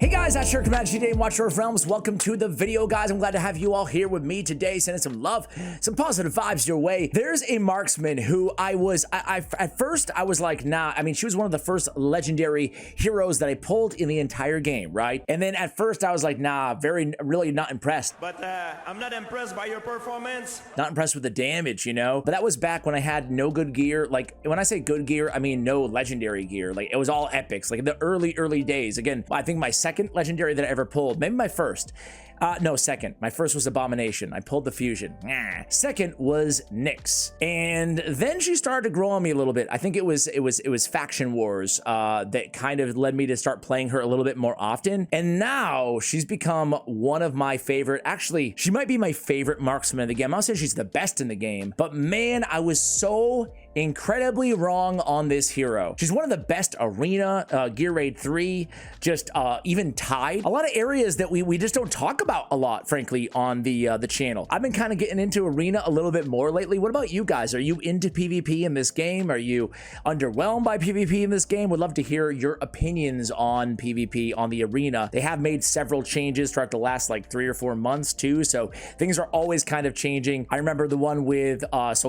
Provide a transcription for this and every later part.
Hey guys, that's your Commander today and Watcher of Realms. Welcome to the video, guys. I'm glad to have you all here with me today, sending some love, some positive vibes your way. There's a marksman who at first I was like, nah. I mean, she was one of the first legendary heroes that I pulled in the entire game, right? And then at first I was like, nah, really not impressed. But I'm not impressed by your performance. Not impressed with the damage, you know? But that was back when I had no good gear. Like, when I say good gear, I mean no legendary gear. Like, it was all epics. Like, in the early days. Again, I think my second legendary that I ever pulled, maybe my first. No, second. My first was Abomination. I pulled the Fusion. Second was Nyx. And then she started to grow on me a little bit. I think it was Faction Wars that kind of led me to start playing her a little bit more often. And now she's become one of my favorite. Actually, she might be my favorite marksman in the game. I'm not saying she's the best in the game, but man, I was so incredibly wrong on this hero. She's one of the best arena, Gear Raid 3, just even tied. A lot of areas that we just don't talk about a lot, frankly, on the channel. I've been kind of getting into arena a little bit more lately. What about you guys? Are you into PvP in this game? Are you underwhelmed by PvP in this game? Would love to hear your opinions on PvP on the arena. They have made several changes throughout the last like 3 or 4 months too, so things are always kind of changing. I remember the one with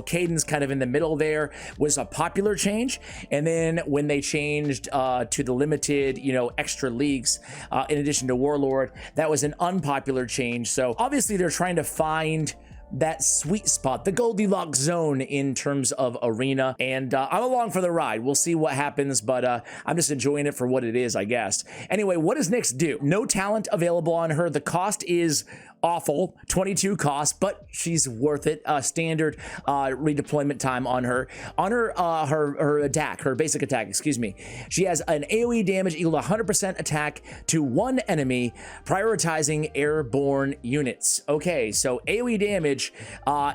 Caden's kind of in the middle there was a popular change, and then when they changed to the limited, you know, extra leagues in addition to Warlord, that was an unpopular change. So obviously they're trying to find that sweet spot, the Goldilocks zone in terms of arena, and I'm along for the ride. We'll see what happens, but I'm just enjoying it for what it is, I guess. Anyway, what does Nyx do? No talent available on her. The cost is awful, 22 cost, but she's worth it. Standard redeployment time on her. On her attack, her basic attack, excuse me. She has an AoE damage equal to 100% attack to one enemy, prioritizing airborne units. Okay, so AoE damage,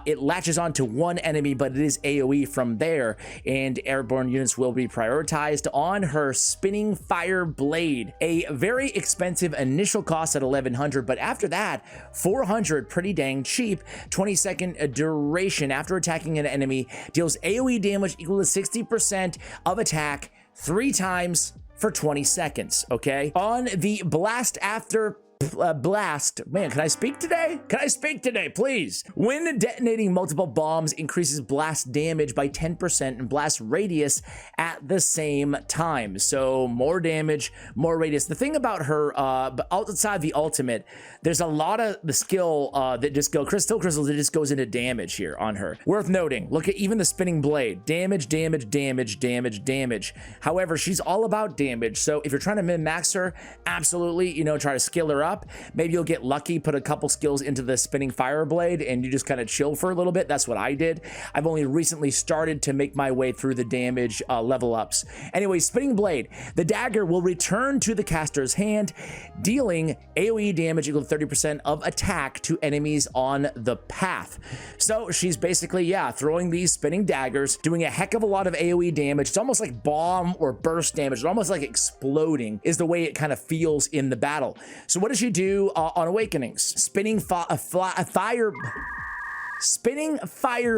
it latches on to one enemy, but it is AoE from there, and airborne units will be prioritized on her Spinning Fire Blade. A very expensive initial cost at 1100, but after that, 400, pretty dang cheap. 20-second duration after attacking an enemy, deals AoE damage equal to 60% of attack 3 times for 20 seconds, okay? On the blast after blast, man, can I speak today? Can I speak today, please? When detonating multiple bombs, increases blast damage by 10% and blast radius at the same time. So more damage, more radius. The thing about her, outside the ultimate, there's a lot of the skill that just go crystals that just goes into damage here on her. Worth noting, look at even the spinning blade. Damage, damage, damage, damage, damage. However, she's all about damage. So if you're trying to min-max her, absolutely, you know, try to skill her up. Maybe you'll get lucky, put a couple skills into the Spinning Fire Blade, and you just kind of chill for a little bit. That's what I did. I've only recently started to make my way through the damage level ups. Anyway, Spinning Blade. The dagger will return to the caster's hand, dealing AoE damage equal to 30% of attack to enemies on the path. So she's basically, yeah, throwing these spinning daggers, doing a heck of a lot of AoE damage. It's almost like bomb or burst damage. It's almost like exploding is the way it kind of feels in the battle. So what does she do on Awakenings? Spinning Fire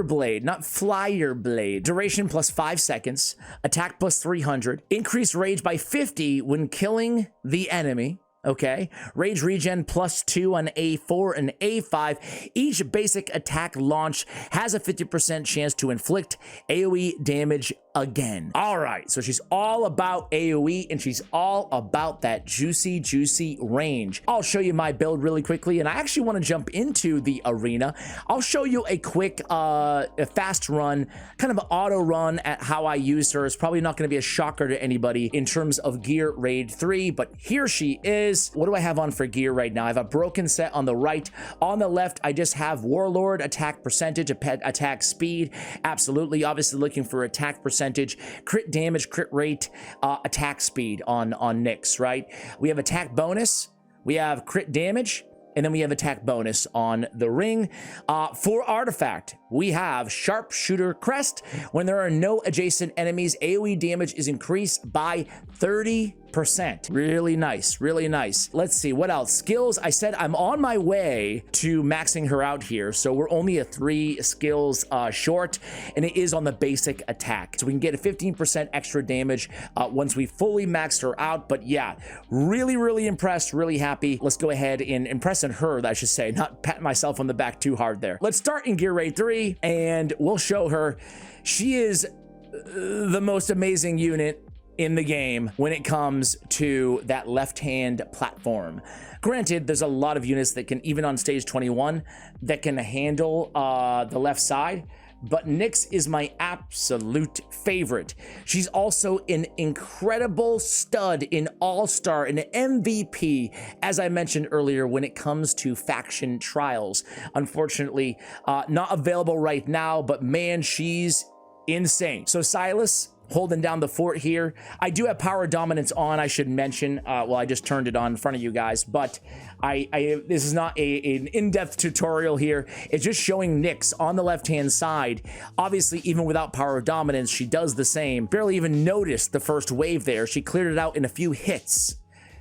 Blade, not Flyer Blade. Duration plus 5 seconds. Attack plus 300. Increase rage by 50 when killing the enemy. Okay, rage regen plus 2 on A4 and A5. Each basic attack launch has a 50% chance to inflict AoE damage again. All right, so she's all about AoE and she's all about that juicy range. I'll show you my build really quickly, and I actually want to jump into the arena. I'll show you a quick a fast run, kind of an auto run at how I use her. It's probably not going to be a shocker to anybody in terms of Gear Raid 3, but here she is. What do I have on for gear right now? I have a broken set on the right. On the left, I just have Warlord, attack percentage, attack speed. Absolutely, obviously looking for attack percentage, crit damage, crit rate, attack speed on Nyx, right? We have attack bonus, we have crit damage, and then we have attack bonus on the ring. For artifact, we have Sharpshooter Crest. When there are no adjacent enemies, AoE damage is increased by 30 58%. Really nice, really nice. Let's see, what else? Skills, I said I'm on my way to maxing her out here, so we're only a 3 skills short, and it is on the basic attack. So we can get a 15% extra damage once we fully maxed her out, but yeah, really, really impressed, really happy. Let's go ahead and impressing her, I should say, not pat myself on the back too hard there. Let's start in Gear Raid 3, and we'll show her. She is the most amazing unit in the game when it comes to that left-hand platform. Granted, there's a lot of units that can, even on stage 21, that can handle the left side, but Nyx is my absolute favorite. She's also an incredible stud, in all-star, an MVP, as I mentioned earlier, when it comes to faction trials. Unfortunately, not available right now, but man, she's insane. So Sylas holding down the fort here. I do have power dominance on, I should mention. Well, I just turned it on in front of you guys, but this is not an in-depth tutorial here. It's just showing Nyx on the left-hand side. Obviously, even without power of dominance, she does the same. Barely even noticed the first wave there. She cleared it out in a few hits.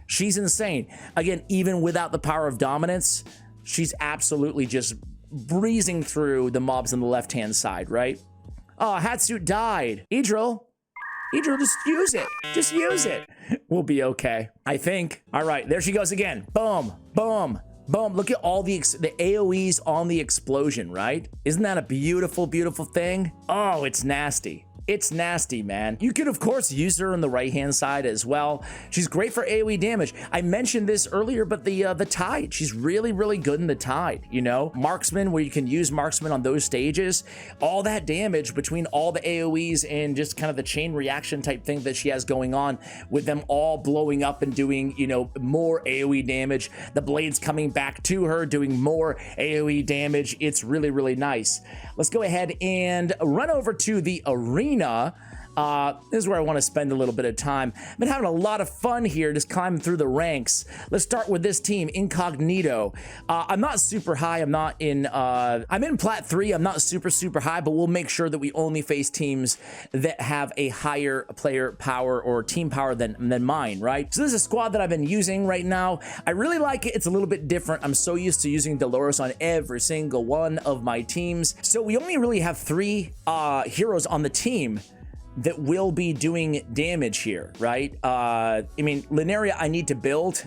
She's insane. Again, even without the power of dominance, she's absolutely just breezing through the mobs on the left-hand side, right? Oh, Hatsuit died. Idril, just use it. Just use it. We'll be okay, I think. All right, there she goes again. Boom, boom, boom. Look at all the AoEs on the explosion, right? Isn't that a beautiful, beautiful thing? Oh, it's nasty. It's nasty, man. You could, of course, use her on the right-hand side as well. She's great for AoE damage. I mentioned this earlier, but the Tide, she's really, really good in the Tide, you know? Marksman, where you can use Marksman on those stages, all that damage between all the AoEs and just kind of the chain reaction type thing that she has going on with them all blowing up and doing, you know, more AoE damage. The blades coming back to her, doing more AoE damage. It's really, really nice. Let's go ahead and run over to the arena. This is where I want to spend a little bit of time. I've been having a lot of fun here, just climbing through the ranks. Let's start with this team, Incognito. I'm not super high. I'm in Plat 3. I'm not super, super high, but we'll make sure that we only face teams that have a higher player power or team power than mine, right? So this is a squad that I've been using right now. I really like it. It's a little bit different. I'm so used to using Dolores on every single one of my teams. So we only really have 3 heroes on the team that will be doing damage here, right? I mean, Lineria I need to build.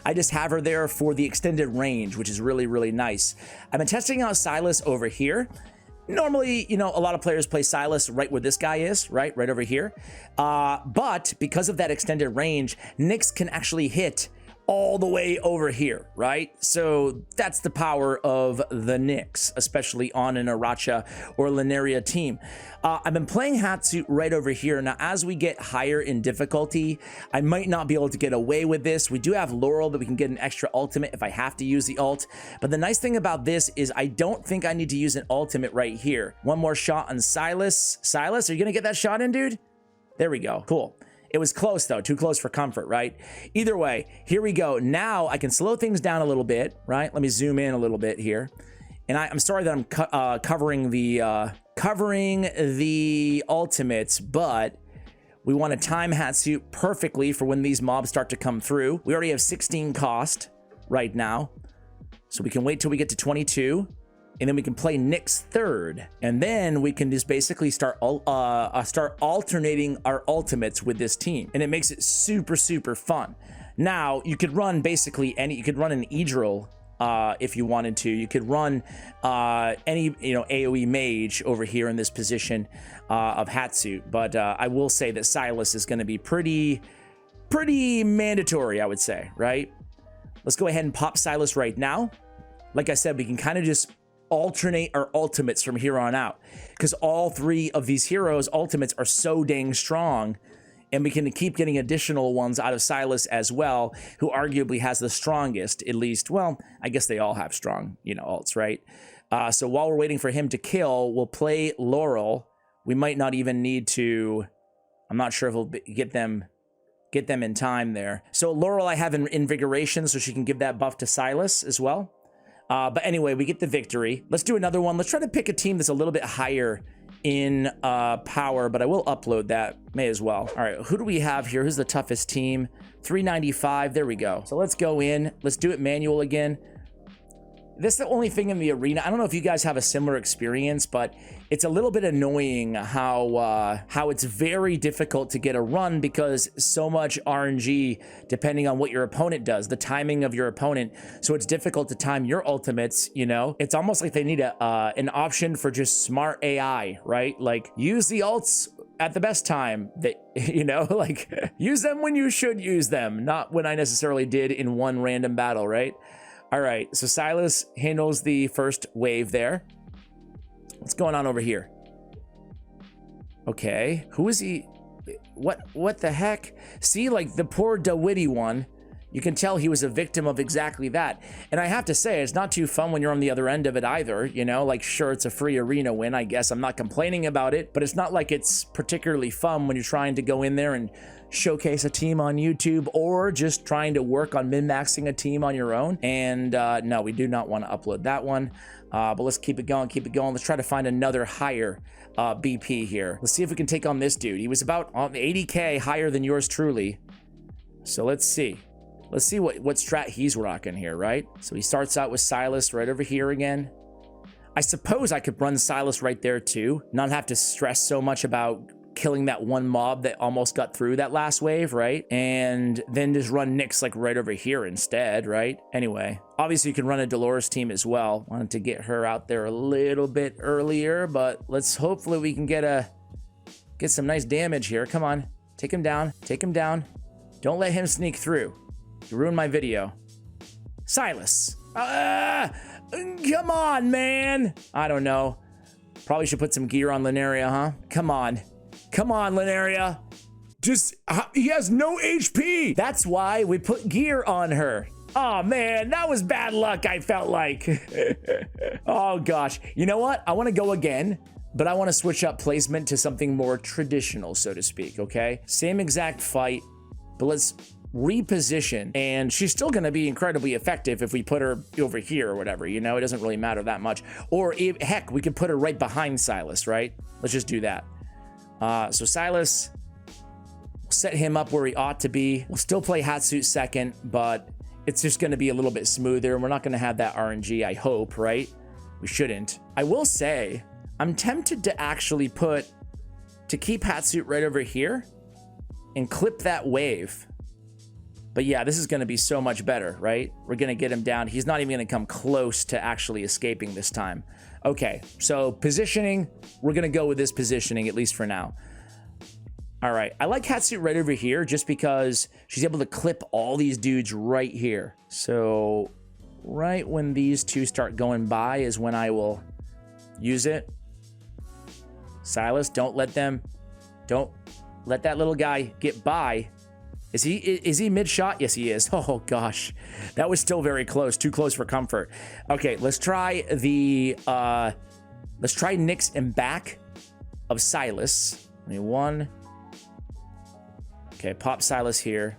I just have her there for the extended range, which is really, really nice. I've been testing out Sylas over here. Normally, you know, a lot of players play Sylas right where this guy is, right over here. But because of that extended range, Nyx can actually hit all the way over here, right? So that's the power of the Nyx, especially on an Aracha or Lineria team. I've been playing Hatsuit right over here. Now, as we get higher in difficulty, I might not be able to get away with this. We do have Laurel that we can get an extra ultimate if I have to use the ult. But the nice thing about this is I don't think I need to use an ultimate right here. One more shot on Sylas. Sylas, are you gonna get that shot in, dude? There we go, cool. It was close though, too close for comfort, right? Either way, here we go. Now I can slow things down a little bit, right? Let me zoom in a little bit here. And I'm sorry that I'm covering the ultimates, but we want to time Hatsuit perfectly for when these mobs start to come through. We already have 16 cost right now, so we can wait till we get to 22. And then we can play Nyx third, and then we can just basically start alternating our ultimates with this team, and it makes it super, super fun. Now you could run basically you could run an Idril if you wanted to. You could run any AoE mage over here in this position of Hatsuit, but I will say that Sylas is going to be pretty mandatory, I would say, right? Let's go ahead and pop Sylas right now. Like I said, we can kind of just alternate our ultimates from here on out, because all 3 of these heroes' ultimates are so dang strong, and we can keep getting additional ones out of Sylas as well, who arguably has the strongest, at least. Well, I guess they all have strong, ults, right? So while we're waiting for him to kill, we'll play Laurel. We might not even need to. I'm not sure if we'll get them in time there. So Laurel I have in Invigoration, so she can give that buff to Sylas as well. But anyway, we get the victory. Let's do another one. Let's try to pick a team that's a little bit higher in power, but I will upload that. May as well. All right, who do we have here? Who's the toughest team? 395. There we go. So let's go in. Let's do it manual again. This is the only thing in the arena. I don't know if you guys have a similar experience, but it's a little bit annoying how it's very difficult to get a run because so much RNG depending on what your opponent does, the timing of your opponent. So it's difficult to time your ultimates, you know? It's almost like they need an option for just smart AI, right? Like use the ults at the best time that, you know, like use them when you should use them, not when I necessarily did in one random battle, right? All right, so Sylas handles the first wave there. What's going on over here? Okay, who is he? What the heck? See, like the poor DeWitty one, you can tell he was a victim of exactly that. And I have to say, it's not too fun when you're on the other end of it either, you know? Like, sure, it's a free arena win, I guess. I'm not complaining about it, but it's not like it's particularly fun when you're trying to go in there and showcase a team on YouTube or just trying to work on min-maxing a team on your own. And no, we do not want to upload that one. But let's keep it going, keep it going. Let's try to find another higher BP here. Let's see if we can take on this dude. He was about 80K higher than yours truly. So let's see. Let's see what strat he's rocking here, right? So he starts out with Sylas right over here again. I suppose I could run Sylas right there too, not have to stress so much about killing that one mob that almost got through that last wave, right? And then just run Nyx like right over here instead, right? Anyway, obviously you can run a Dolores team as well. Wanted to get her out there a little bit earlier, but let's hopefully we can get some nice damage here. Come on, take him down, take him down. Don't let him sneak through. You ruined my video. Sylas. Come on, man. I don't know. Probably should put some gear on Lineria, huh? Come on. Come on, Lineria. Just, he has no HP. That's why we put gear on her. Oh, man, that was bad luck, I felt like. Oh, gosh. You know what? I want to go again, but I want to switch up placement to something more traditional, so to speak, okay? Same exact fight, but let's reposition, and she's still going to be incredibly effective if we put her over here or whatever, you know? It doesn't really matter that much. Or, heck, we could put her right behind Sylas, right? Let's just do that. So Sylas, set him up where he ought to be. We'll still play Hatsuit second, but it's just going to be a little bit smoother. We're not going to have that RNG, I hope, right? We shouldn't. I will say, I'm tempted to actually keep Hatsuit right over here and clip that wave. But yeah, this is going to be so much better, right? We're going to get him down. He's not even going to come close to actually escaping this time. Okay, so positioning, we're going to go with this positioning, at least for now. All right, I like Hatsuit right over here just because she's able to clip all these dudes right here. So right when these two start going by is when I will use it. Sylas, don't let that little guy get by. Is he mid-shot? Yes, he is. Oh, gosh. That was still very close. Too close for comfort. Okay, let's try Nyx and back of Sylas. One. Okay, pop Sylas here.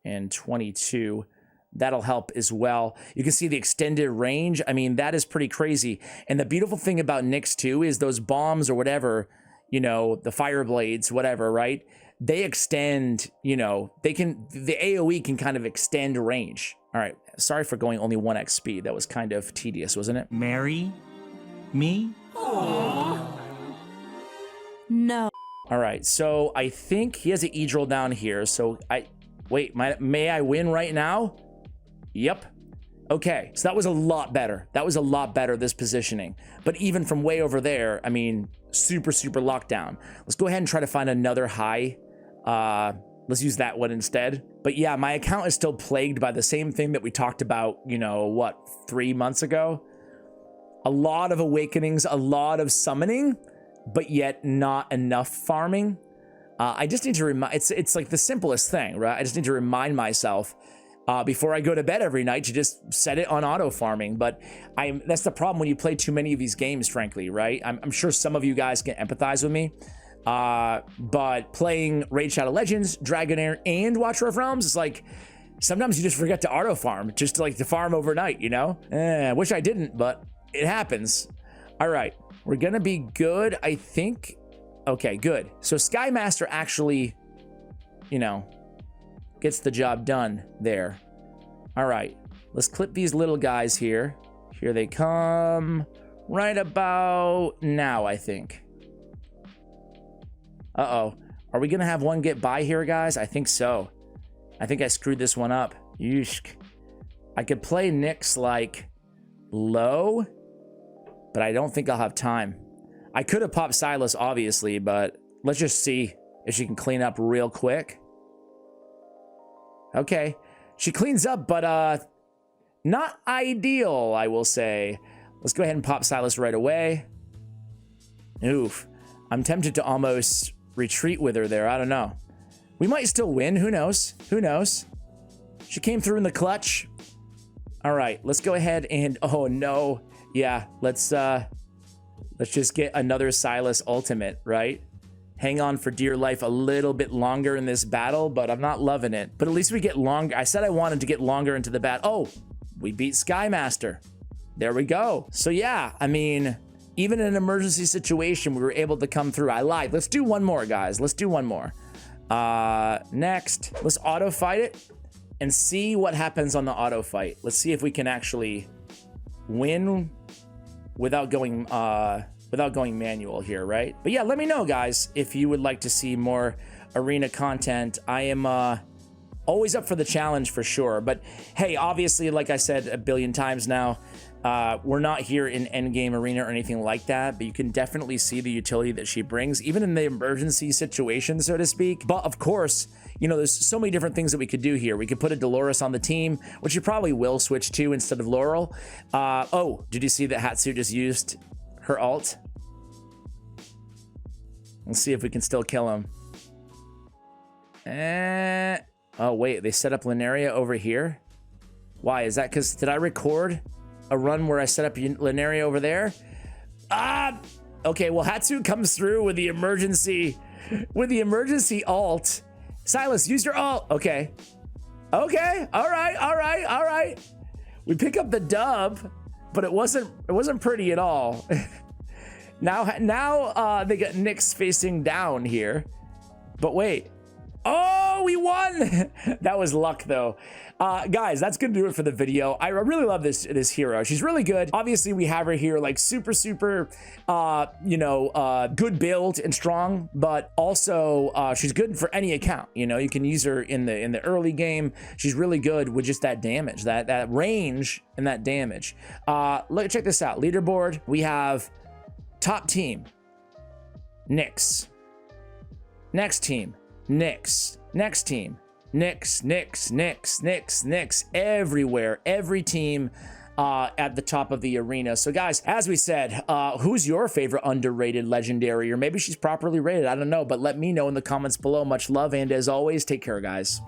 And 22. That'll help as well. You can see the extended range. I mean, that is pretty crazy. And the beautiful thing about Nyx, too, is those bombs or whatever, you know, the fire blades, whatever, right? They extend, you know, the AoE can kind of extend range. All right, sorry for going only 1x speed. That was kind of tedious, wasn't it? Marry me? Aww. No. All right, so I think he has an E-drill down here. So may I win right now? Yep. Okay, so that was a lot better. That was a lot better, this positioning. But even from way over there, I mean, super lockdown. Let's go ahead and try to find another high. Let's use that one instead. But yeah, my account is still plagued by the same thing that we talked about, you know, what, 3 months ago? A lot of awakenings, a lot of summoning, but yet not enough farming. I just need to remind, it's like the simplest thing, right? I just need to remind myself before I go to bed every night to just set it on auto farming. But that's the problem when you play too many of these games, frankly, right? I'm sure some of you guys can empathize with me. But playing Raid Shadow Legends, Dragonair, and Watcher of Realms is like, sometimes you just forget to auto farm, just to farm overnight, you know? I wish I didn't, but it happens. All right, We're gonna be good, I think. Okay, good. So Sky Master actually, you know, gets the job done there. All right, let's clip these little guys here. Here they come right about now, I think. Uh-oh. Are we gonna have one get by here, guys? I think so. I think I screwed this one up. Yeesh. I could play Nyx like low, but I don't think I'll have time. I could have popped Sylas, obviously, but let's just see if she can clean up real quick. Okay. She cleans up, but not ideal, I will say. Let's go ahead and pop Sylas right away. Oof. I'm tempted to almost retreat with her there. I don't know. We might still win. Who knows? Who knows? She came through in the clutch. All right, let's go ahead and, oh no. Yeah, let's just get another Sylas ultimate, right? Hang on for dear life a little bit longer in this battle, but I'm not loving it. But at least we get longer. I said I wanted to get longer into the battle. Oh, we beat Sky Master. There we go. So yeah, I mean, even in an emergency situation, we were able to come through. I lied. Let's do one more, guys. Let's do one more. Next, let's auto fight it and see what happens on the auto fight. Let's see if we can actually win without going manual here, right? But yeah, let me know, guys, if you would like to see more arena content. I am always up for the challenge for sure. But hey, obviously, like I said a billion times now, we're not here in endgame arena or anything like that, but you can definitely see the utility that she brings, even in the emergency situation, so to speak. But of course, you know, there's so many different things that we could do here. We could put a Dolores on the team, which you probably will switch to instead of Laurel. Oh, did you see that Hatsu just used her ult? Let's see if we can still kill him. Oh, wait, they set up Lineria over here? Why, is that because, did I record a run where I set up Lineria over there? Okay, well, Hatsu comes through with the emergency ult. Sylas, use your ult. Okay. Okay, all right. We pick up the dub, but it wasn't pretty at all. Now they got Nyx facing down here. But wait. Oh, we won! That was luck, though. Guys, that's gonna do it for the video. I really love this hero. She's really good. Obviously, we have her here like super, good build and strong, but also she's good for any account. You know, you can use her in the early game. She's really good with just that damage, that range and that damage. Check this out. Leaderboard. We have top team, Nyx. Next team, Nyx. Next team, Nyx. Everywhere, every team at the top of the arena. So guys, as we said, who's your favorite underrated legendary, or maybe she's properly rated? I don't know, but let me know in the comments below. Much love, and as always, take care, guys.